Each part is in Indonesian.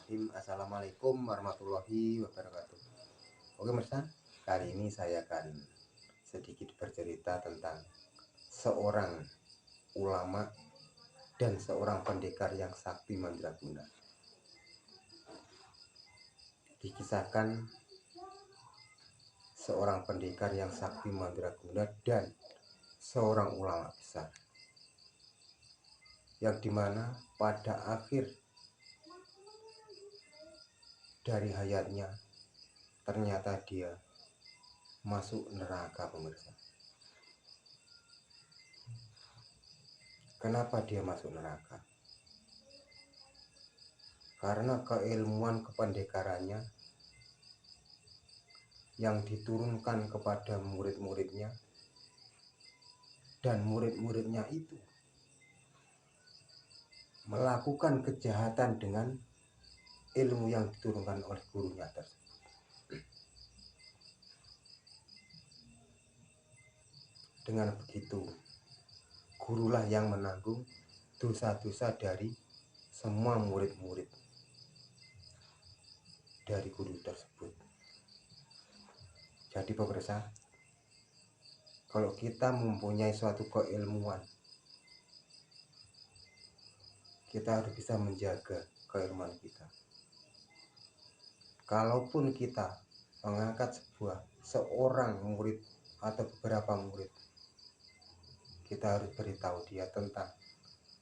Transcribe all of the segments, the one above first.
Bismillahirrahmanirrahim. Assalamualaikum warahmatullahi wabarakatuh. Oke Mirsa, kali ini saya akan sedikit bercerita tentang seorang ulama dan seorang pendekar yang sakti mandraguna. Dikisahkan seorang pendekar yang sakti mandraguna dan seorang ulama besar, yang dimana pada akhir dari hayatnya ternyata dia masuk neraka, pemirsa. Kenapa dia masuk neraka? Karena keilmuan kependekarannya yang diturunkan kepada murid-muridnya, dan murid-muridnya itu melakukan kejahatan dengan ilmu yang diturunkan oleh gurunya tersebut. Dengan begitu, gurulah yang menanggung dosa-dosa dari semua murid-murid dari guru tersebut. Jadi pemirsa, kalau kita mempunyai suatu keilmuan, kita harus bisa menjaga keilmuan kita. Kalaupun kita mengangkat seorang murid atau beberapa murid, kita harus beritahu dia tentang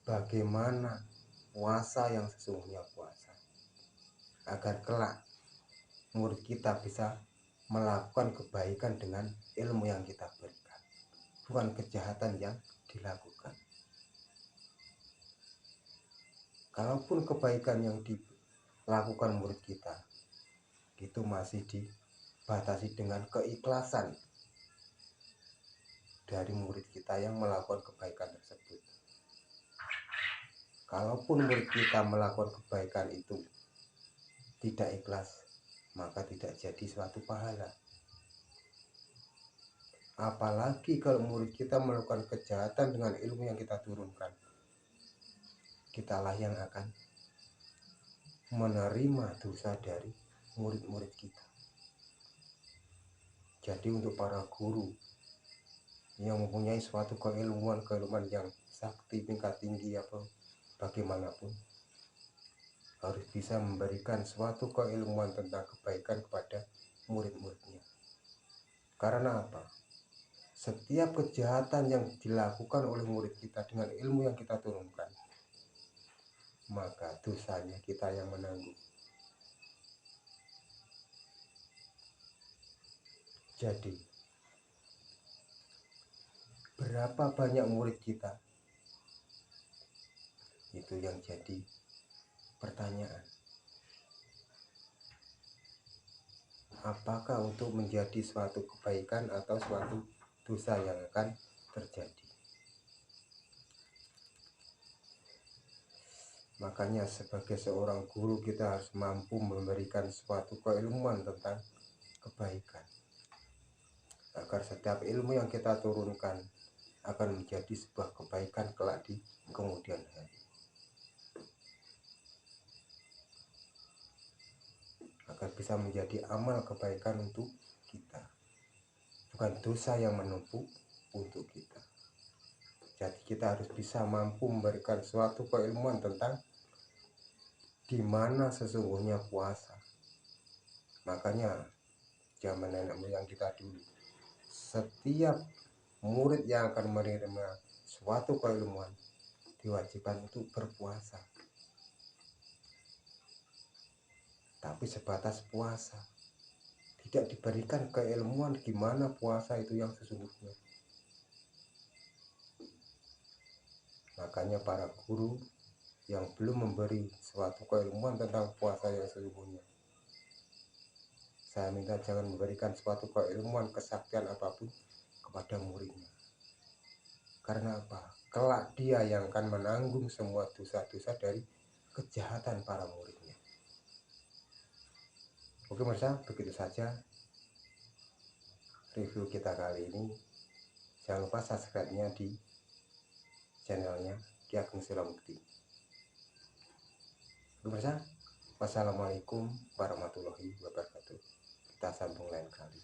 bagaimana puasa yang sesungguhnya puasa, agar kelak murid kita bisa melakukan kebaikan dengan ilmu yang kita berikan, bukan kejahatan yang dilakukan. Kalaupun kebaikan yang dilakukan murid kita itu masih dibatasi dengan keikhlasan dari murid kita yang melakukan kebaikan tersebut. Kalaupun murid kita melakukan kebaikan itu tidak ikhlas, maka tidak jadi suatu pahala. Apalagi kalau murid kita melakukan kejahatan dengan ilmu yang kita turunkan, kitalah yang akan menerima dosa dari murid-murid kita. Jadi untuk para guru yang mempunyai suatu keilmuan yang sakti tingkat tinggi atau bagaimanapun, harus bisa memberikan suatu keilmuan tentang kebaikan kepada murid-muridnya. Karena apa? Setiap kejahatan yang dilakukan oleh murid kita dengan ilmu yang kita turunkan, maka dosanya kita yang menanggung. Jadi, berapa banyak murid kita? Itu yang jadi pertanyaan. Apakah untuk menjadi suatu kebaikan atau suatu dosa yang akan terjadi? Makanya sebagai seorang guru kita harus mampu memberikan suatu keilmuan tentang kebaikan, agar setiap ilmu yang kita turunkan akan menjadi sebuah kebaikan kelak di kemudian hari, agar bisa menjadi amal kebaikan untuk kita, bukan dosa yang menumpuk untuk kita. Jadi kita harus bisa mampu memberikan suatu keilmuan tentang di mana sesungguhnya puasa. Makanya zaman nenek moyang kita dulu, setiap murid yang akan menerima suatu keilmuan diwajibkan untuk berpuasa, tapi sebatas puasa, tidak diberikan keilmuan gimana puasa itu yang sesungguhnya. Makanya para guru yang belum memberi suatu keilmuan tentang puasa yang sesungguhnya, saya minta jangan memberikan suatu keilmuan kesaktian apapun kepada muridnya. Karena apa? Kelak dia yang akan menanggung semua dosa-dosa dari kejahatan para muridnya. Oke Mirsa, begitu saja review kita kali ini. Jangan lupa subscribe-nya di channelnya Ki Ageng Suramukti. Oke Mirsa, Wassalamualaikum warahmatullahi wabarakatuh. Kita sambung lain kali.